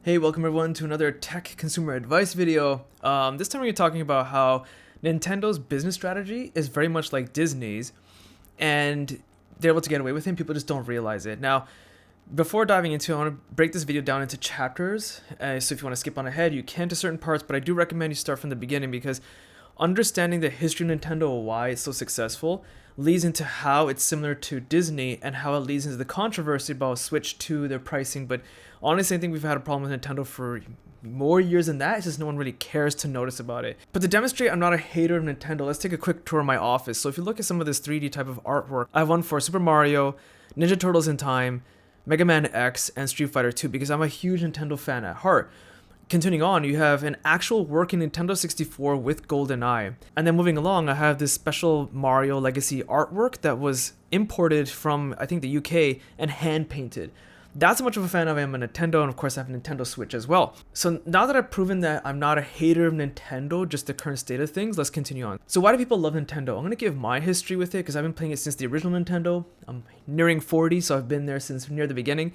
Hey, welcome everyone to another tech consumer advice video. This time we're talking about how Nintendo's business strategy is very much like Disney's, and they're able to get away with it. People just don't realize it. Now, before diving into it, I want to break this video down into chapters. So if you want to skip on ahead, you can to certain parts, but I do recommend you start from the beginning because understanding the history of Nintendo and why it's so successful leads into how it's similar to Disney and how it leads into the controversy about Switch 2, their pricing. But honestly, I think we've had a problem with Nintendo for more years than that. It's just no one really cares to notice about it. But to demonstrate I'm not a hater of Nintendo, let's take a quick tour of my office. So if you look at some of this 3D type of artwork, I have one for Super Mario, Ninja Turtles in Time, Mega Man X, and Street Fighter 2 because I'm a huge Nintendo fan at heart. Continuing on, you have an actual working Nintendo 64 with GoldenEye. And then moving along, I have this special Mario Legacy artwork that was imported from, I think, the UK and hand painted. That's how much of a fan I am of Nintendo, and of course I have a Nintendo Switch as well. So now that I've proven that I'm not a hater of Nintendo, just the current state of things, let's continue on. So why do people love Nintendo? I'm going to give my history with it because I've been playing it since the original Nintendo. I'm nearing 40, so I've been there since near the beginning.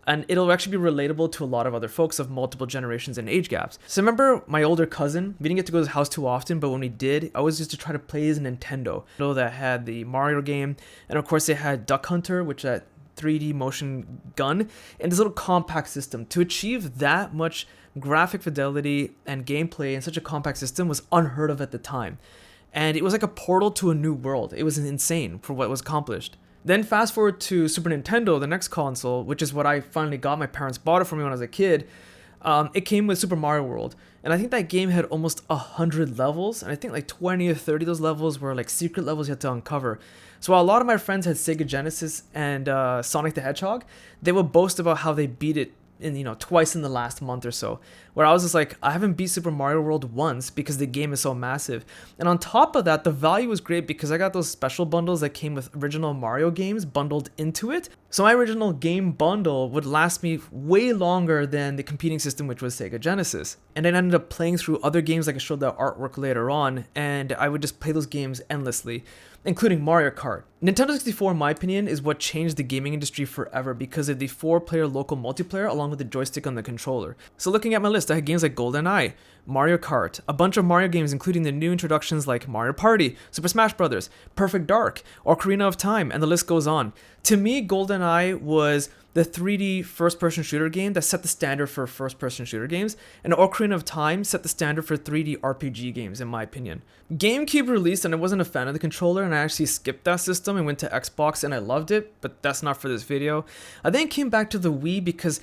And it'll actually be relatable to a lot of other folks of multiple generations and age gaps. So remember my older cousin, we didn't get to go to his house too often, but when we did, I was just to try to play his Nintendo. That had the Mario game, and of course they had Duck Hunter, which that 3D motion gun, and this little compact system. To achieve that much graphic fidelity and gameplay in such a compact system was unheard of at the time. And it was like a portal to a new world. It was insane for what was accomplished. Then fast forward to Super Nintendo, the next console, which is what I finally got. My parents bought it for me when I was a kid. It came with Super Mario World. And I think that game had almost 100 levels. And I think like 20 or 30 of those levels were like secret levels you had to uncover. So while a lot of my friends had Sega Genesis and Sonic the Hedgehog, they would boast about how they beat it in twice in the last month or so, where I was just like, I haven't beat Super Mario World once because the game is so massive. And on top of that, the value was great because I got those special bundles that came with original Mario games bundled into it. So my original game bundle would last me way longer than the competing system, which was Sega Genesis. And then I ended up playing through other games, like I showed that artwork later on, and I would just play those games endlessly, including Mario Kart. Nintendo 64, in my opinion, is what changed the gaming industry forever because of the 4-player local multiplayer along with the joystick on the controller. So looking at my list, I had games like GoldenEye, Mario Kart, a bunch of Mario games including the new introductions like Mario Party, Super Smash Bros., Perfect Dark, Ocarina of Time, and the list goes on. To me, GoldenEye was the 3D first-person shooter game that set the standard for first-person shooter games, and Ocarina of Time set the standard for 3D RPG games, in my opinion. GameCube released, and I wasn't a fan of the controller, and I actually skipped that system and went to Xbox, and I loved it, but that's not for this video. I then came back to the Wii because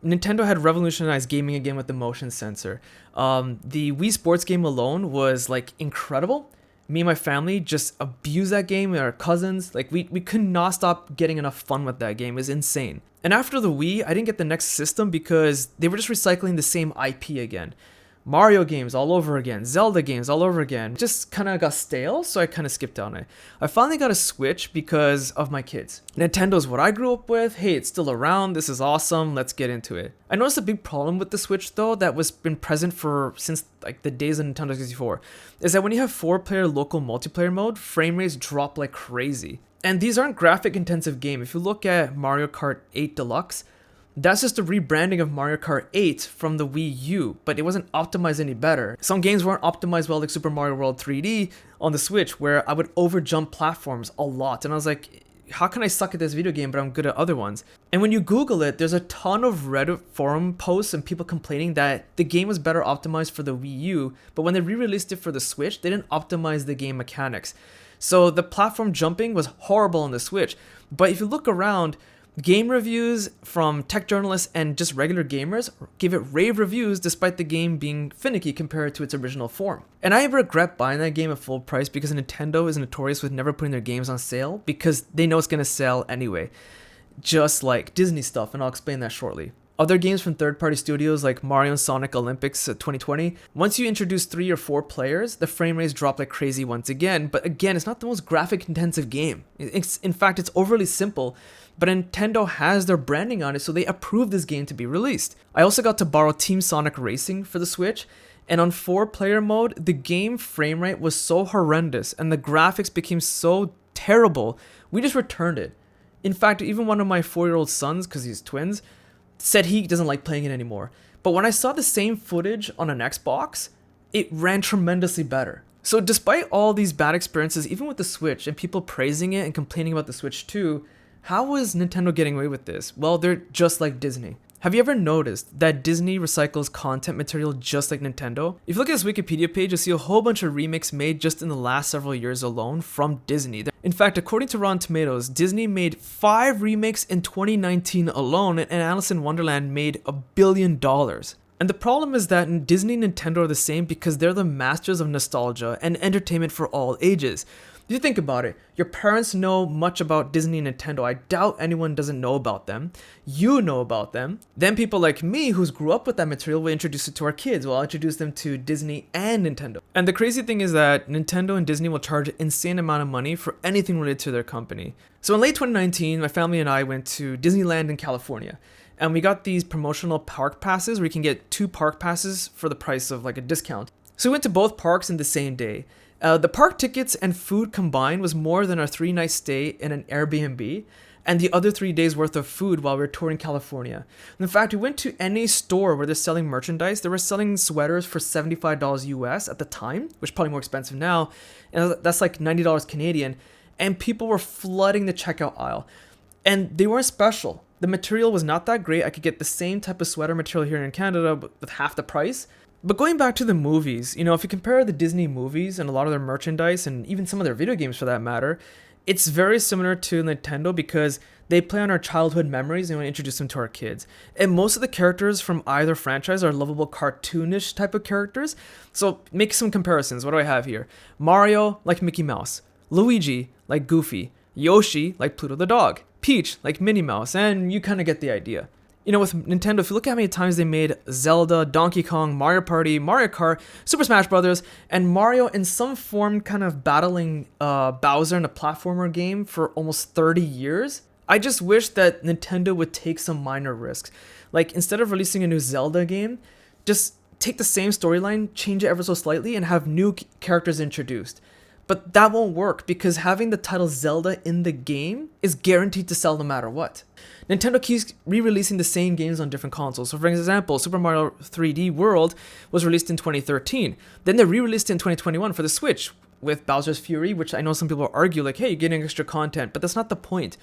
Nintendo had revolutionized gaming again with the motion sensor. The Wii Sports game alone was like incredible. Me and my family just abused that game, and our cousins, like we could not stop getting enough fun with that game. It was insane. And after the Wii, I didn't get the next system because they were just recycling the same IP again. Mario games all over again, Zelda games all over again. Just kind of got stale, so I kind of skipped on it. I finally got a Switch because of my kids. Nintendo's what I grew up with. Hey, it's still around. This is awesome. Let's get into it. I noticed a big problem with the Switch though that was been present for since like the days of Nintendo 64 is that when you have 4-player local multiplayer mode, frame rates drop like crazy. And these aren't graphic intensive games. If you look at Mario Kart 8 Deluxe, that's just a rebranding of Mario Kart 8 from the Wii U, but it wasn't optimized any better. Some games weren't optimized well, like Super Mario World 3D on the Switch, where I would overjump platforms a lot. And I was like, how can I suck at this video game, but I'm good at other ones? And when you Google it, there's a ton of Reddit forum posts and people complaining that the game was better optimized for the Wii U, but when they re-released it for the Switch, they didn't optimize the game mechanics. So the platform jumping was horrible on the Switch. But if you look around, game reviews from tech journalists and just regular gamers give it rave reviews despite the game being finicky compared to its original form. And I regret buying that game at full price because Nintendo is notorious with never putting their games on sale because they know it's going to sell anyway. Just like Disney stuff, and I'll explain that shortly. Other games from third-party studios like Mario and Sonic Olympics 2020, once you introduce 3 or 4 players, the frame rates drop like crazy once again, but again, it's not the most graphic-intensive game. In fact, it's overly simple, but Nintendo has their branding on it, so they approved this game to be released. I also got to borrow Team Sonic Racing for the Switch, and on 4-player mode, the game frame rate was so horrendous, and the graphics became so terrible, we just returned it. In fact, even one of my 4-year-old sons, because he's twins, said he doesn't like playing it anymore. But when I saw the same footage on an Xbox, it ran tremendously better. So despite all these bad experiences, even with the Switch and people praising it and complaining about the Switch too, how was Nintendo getting away with this? Well, they're just like Disney. Have you ever noticed that Disney recycles content material just like Nintendo? If you look at this Wikipedia page, you'll see a whole bunch of remakes made just in the last several years alone from Disney. In fact, according to Rotten Tomatoes, Disney made 5 remakes in 2019 alone, and Alice in Wonderland made $1 billion. And the problem is that Disney and Nintendo are the same because they're the masters of nostalgia and entertainment for all ages. If you think about it, your parents know much about Disney and Nintendo. I doubt anyone doesn't know about them. You know about them. Then people like me who grew up with that material will introduce it to our kids. We'll introduce them to Disney and Nintendo. And the crazy thing is that Nintendo and Disney will charge an insane amount of money for anything related to their company. So in late 2019, my family and I went to Disneyland in California. And we got these promotional park passes where you can get 2 park passes for the price of like a discount. So we went to both parks in the same day. The park tickets and food combined was more than our 3-night stay in an Airbnb and the other 3 days worth of food while we were touring California. In fact, we went to any store where they're selling merchandise. They were selling sweaters for $75 US at the time, which is probably more expensive now. And that's like $90 Canadian. And people were flooding the checkout aisle. And they weren't special. The material was not that great. I could get the same type of sweater material here in Canada but with half the price. But going back to the movies, you know, if you compare the Disney movies and a lot of their merchandise and even some of their video games for that matter, it's very similar to Nintendo because they play on our childhood memories and we introduce them to our kids. And most of the characters from either franchise are lovable cartoonish type of characters. So make some comparisons. What do I have here? Mario, like Mickey Mouse. Luigi, like Goofy. Yoshi, like Pluto the dog. Peach, like Minnie Mouse. And you kind of get the idea. You know, with Nintendo, if you look at how many times they made Zelda, Donkey Kong, Mario Party, Mario Kart, Super Smash Brothers, and Mario in some form kind of battling Bowser in a platformer game for almost 30 years, I just wish that Nintendo would take some minor risks. Like, instead of releasing a new Zelda game, just take the same storyline, change it ever so slightly, and have new characters introduced. But that won't work because having the title Zelda in the game is guaranteed to sell no matter what. Nintendo keeps re-releasing the same games on different consoles. So for example, Super Mario 3D World was released in 2013. Then they re-released it in 2021 for the Switch with Bowser's Fury, which I know some people argue like, hey, you're getting extra content, but that's not the point.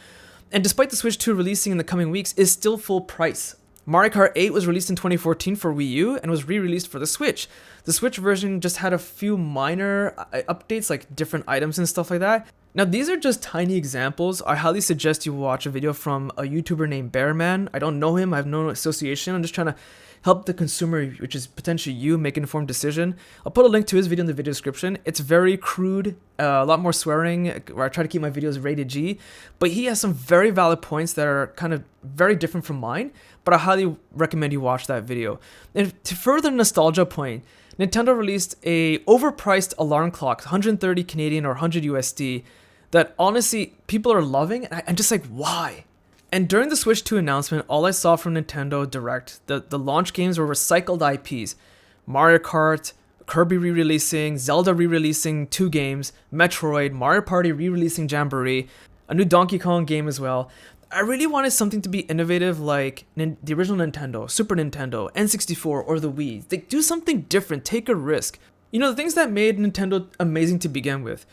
And despite the Switch 2 releasing in the coming weeks, is still full price. Mario Kart 8 was released in 2014 for Wii U and was re-released for the Switch. The Switch version just had a few minor updates like different items and stuff like that. Now these are just tiny examples. I highly suggest you watch a video from a YouTuber named Bearman. I don't know him, I have no association. I'm just trying to help the consumer, which is potentially you, make an informed decision. I'll put a link to his video in the video description. It's very crude, a lot more swearing, where I try to keep my videos rated G, but he has some very valid points that are kind of very different from mine, but I highly recommend you watch that video. And to further nostalgia point, Nintendo released a overpriced alarm clock, 130 Canadian or 100 USD, that honestly people are loving, and I'm just like, why? And during the Switch 2 announcement, all I saw from Nintendo Direct, the launch games were recycled IPs. Mario Kart, Kirby re-releasing, Zelda re-releasing 2 games, Metroid, Mario Party re-releasing Jamboree, a new Donkey Kong game as well. I really wanted something to be innovative like the original Nintendo, Super Nintendo, N64, or the Wii. Like, do something different, take a risk. You know, the things that made Nintendo amazing to begin with.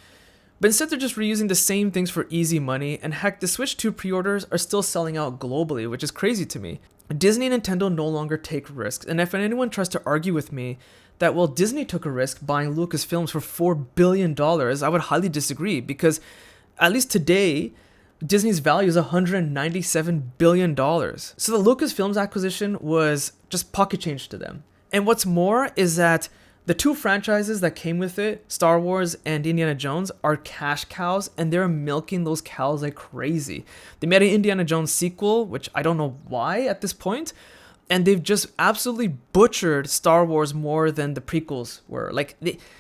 But instead they're just reusing the same things for easy money, and heck, the Switch 2 pre-orders are still selling out globally, which is crazy to me. Disney and Nintendo no longer take risks, and if anyone tries to argue with me that, well, Disney took a risk buying Lucasfilms for $4 billion, I would highly disagree, because at least today, Disney's value is $197 billion. So the Lucasfilms acquisition was just pocket change to them. And what's more is that the 2 franchises that came with it, Star Wars and Indiana Jones, are cash cows, and they're milking those cows like crazy. They made an Indiana Jones sequel, which I don't know why at this point, and they've just absolutely butchered Star Wars more than the prequels were. Like,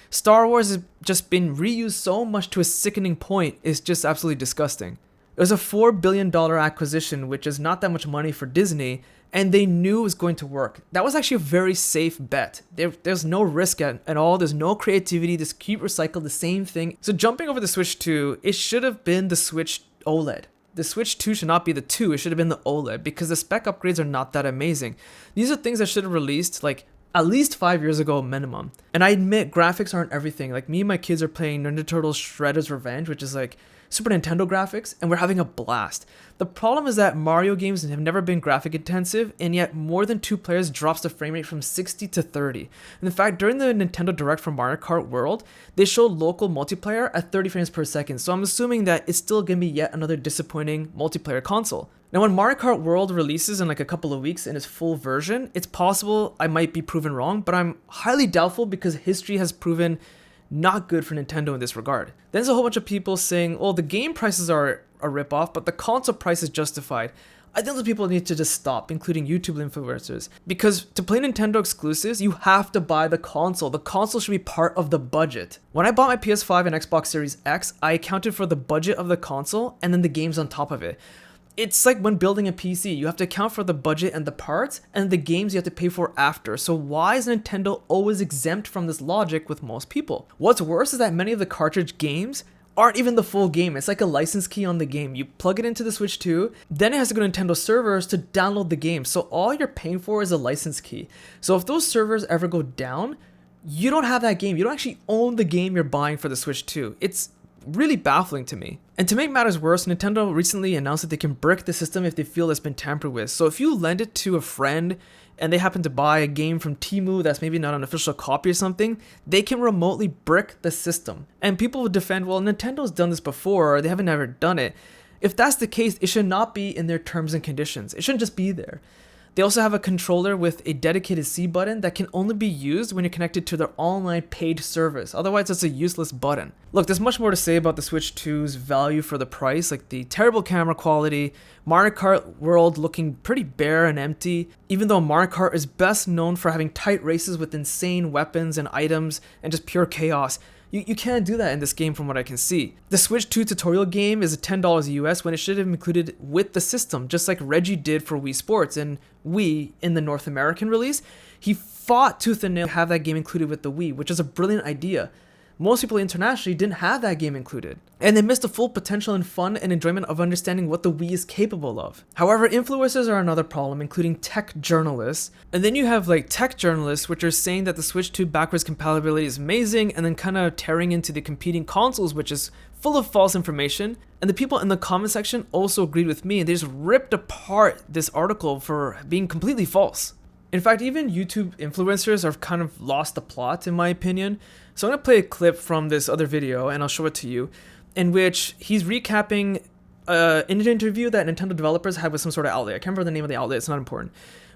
Star Wars has just been reused so much to a sickening point, it's just absolutely disgusting. It was a $4 billion acquisition, which is not that much money for Disney, and they knew it was going to work. That was actually a very safe bet. There's no risk at all. There's no creativity. Just keep recycle the same thing. So jumping over the Switch 2, it should have been the Switch OLED. the Switch 2 should not be the 2, it should have been the OLED because the spec upgrades are not that amazing. These are things that should have released like at least 5 years ago minimum. And I admit graphics aren't everything. Like me and my kids are playing Ninja Turtles Shredder's Revenge, which is like Super Nintendo graphics, and we're having a blast. The problem is that Mario games have never been graphic intensive, and yet more than 2 players drops the frame rate from 60 to 30. And in fact, during the Nintendo Direct for Mario Kart World, they showed local multiplayer at 30 frames per second, so I'm assuming that it's still gonna be yet another disappointing multiplayer console. Now when Mario Kart World releases in like a couple of weeks in its full version, it's possible I might be proven wrong, but I'm highly doubtful because history has proven not good for Nintendo in this regard. Then there's a whole bunch of people saying, well, the game prices are a ripoff, but the console price is justified. I think those people need to just stop, including YouTube influencers. Because to play Nintendo exclusives, you have to buy the console. The console should be part of the budget. When I bought my PS5 and Xbox Series X, I accounted for the budget of the console and then the games on top of it. It's like when building a PC, you have to account for the budget and the parts, and the games you have to pay for after. So why is Nintendo always exempt from this logic with most people? What's worse is that many of the cartridge games aren't even the full game. It's like a license key on the game. You plug it into the Switch 2, then it has to go to Nintendo servers to download the game. So all you're paying for is a license key. So if those servers ever go down, you don't have that game. You don't actually own the game you're buying for the Switch 2. It's really baffling to me. And to make matters worse, Nintendo recently announced that they can brick the system if they feel it's been tampered with. So if you lend it to a friend and they happen to buy a game from Temu that's maybe not an official copy or something, they can remotely brick the system. And people would defend, well, Nintendo's done this before, or they haven't ever done it. If that's the case, it should not be in their terms and conditions. It shouldn't just be there. They also have a controller with a dedicated C button that can only be used when you're connected to their online paid service. Otherwise, it's a useless button. Look, there's much more to say about the Switch 2's value for the price, like the terrible camera quality, Mario Kart World looking pretty bare and empty, even though Mario Kart is best known for having tight races with insane weapons and items and just pure chaos. You can't do that in this game from what I can see. The Switch 2 tutorial game is $10 US when it should have included with the system, just like Reggie did for Wii Sports and Wii in the North American release. He fought tooth and nail to have that game included with the Wii, which is a brilliant idea. Most people internationally didn't have that game included, and they missed the full potential and fun and enjoyment of understanding what the Wii is capable of. However, influencers are another problem, including tech journalists. And then you have like tech journalists, which are saying that the Switch 2 backwards compatibility is amazing, and then kind of tearing into the competing consoles, which is full of false information. And the people in the comment section also agreed with me, and they just ripped apart this article for being completely false. In fact, even YouTube influencers have kind of lost the plot, in my opinion. So I'm going to play a clip from this other video, and I'll show it to you, in which he's recapping an interview that Nintendo developers had with some sort of outlet. I can't remember the name of the outlet, it's not important.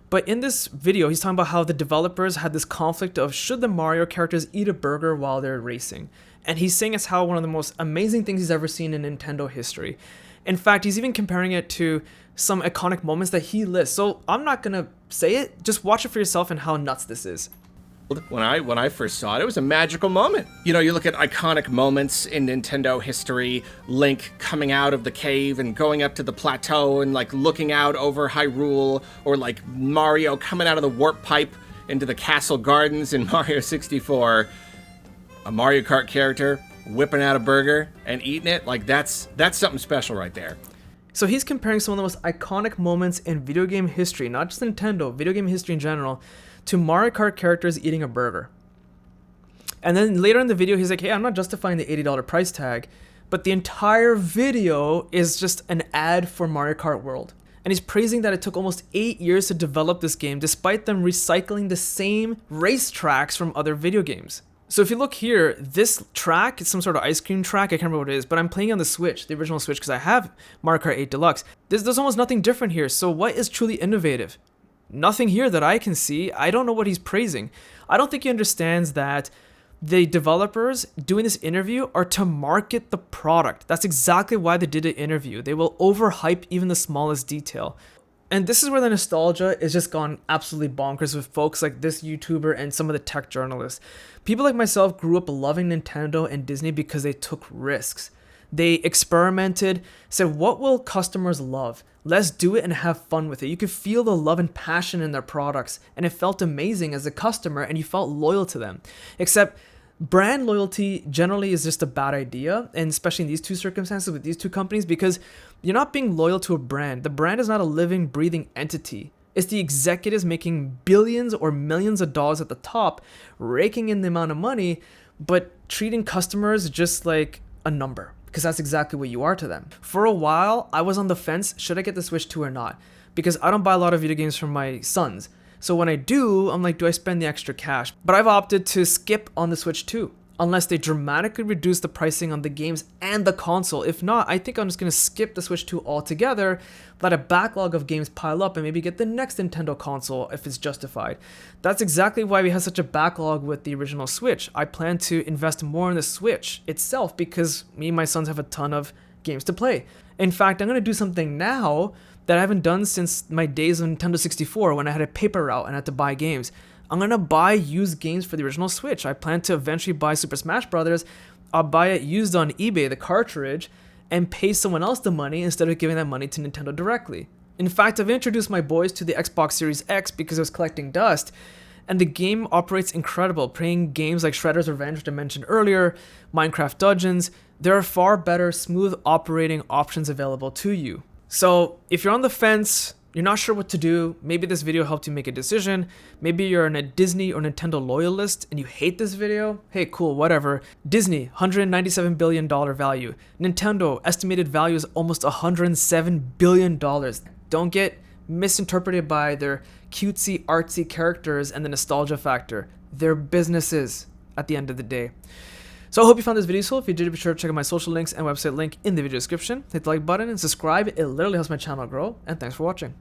But in this video, he's talking about how the developers had this conflict of should the Mario characters eat a burger while they're racing. And he's saying it's how one of the most amazing things he's ever seen in Nintendo history. In fact, he's even comparing it to some iconic moments that he lists. So I'm not going to say it, just watch it for yourself and how nuts this is. When I first saw it, it was a magical moment. You know, you look at iconic moments in Nintendo history, Link coming out of the cave and going up to the plateau and like looking out over Hyrule, or like Mario coming out of the warp pipe into the castle gardens in Mario 64. A Mario Kart character whipping out a burger and eating it, like that's something special right there. So he's comparing some of the most iconic moments in video game history, not just Nintendo, video game history in general, to Mario Kart characters eating a burger. And then later in the video, he's like, hey, I'm not justifying the $80 price tag, but the entire video is just an ad for Mario Kart World. And he's praising that it took almost 8 years to develop this game, despite them recycling the same race tracks from other video games. So if you look here, this track is some sort of ice cream track. I can't remember what it is, but I'm playing on the Switch, the original Switch, because I have Mario Kart 8 Deluxe. There's almost nothing different here. So what is truly innovative? Nothing here that I can see. I don't know what he's praising. I don't think he understands that the developers doing this interview are to market the product. That's exactly why they did an interview. They will overhype even the smallest detail. And this is where the nostalgia is just gone absolutely bonkers with folks like this YouTuber and some of the tech journalists. People like myself grew up loving Nintendo and Disney because they took risks. They experimented, said, what will customers love? Let's do it and have fun with it. You could feel the love and passion in their products, and it felt amazing as a customer, and you felt loyal to them. Except Brand loyalty generally is just a bad idea, and especially in these two circumstances with these two companies, because you're not being loyal to a brand. The brand is not a living, breathing entity. It's the executives making billions or millions of dollars at the top, raking in the amount of money, but treating customers just like a number, because that's exactly what you are to them. For a while, I was on the fence, should I get the Switch 2 or not? Because I don't buy a lot of video games for my sons. So when I do, I'm like, do I spend the extra cash? But I've opted to skip on the Switch 2, unless they dramatically reduce the pricing on the games and the console. If not, I think I'm just gonna skip the Switch 2 altogether, let a backlog of games pile up, and maybe get the next Nintendo console if it's justified. That's exactly why we have such a backlog with the original Switch. I plan to invest more in the Switch itself because me and my sons have a ton of games to play. In fact, I'm gonna do something now that I haven't done since my days on Nintendo 64 when I had a paper route and had to buy games. I'm gonna buy used games for the original Switch. I plan to eventually buy Super Smash Brothers. I'll buy it used on eBay, the cartridge, and pay someone else the money instead of giving that money to Nintendo directly. In fact, I've introduced my boys to the Xbox Series X because I was collecting dust, and the game operates incredible. Playing games like Shredder's Revenge, which I mentioned earlier, Minecraft Dungeons, there are far better smooth operating options available to you. So if you're on the fence, you're not sure what to do, maybe this video helped you make a decision, maybe you're a Disney or Nintendo loyalist and you hate this video, hey cool, whatever. Disney, $197 billion value. Nintendo, estimated value is almost $107 billion. Don't get misinterpreted by their cutesy, artsy characters and the nostalgia factor. They're businesses at the end of the day. So I hope you found this video useful. If you did, be sure to check out my social links and website link in the video description. Hit the like button and subscribe. It literally helps my channel grow. And thanks for watching.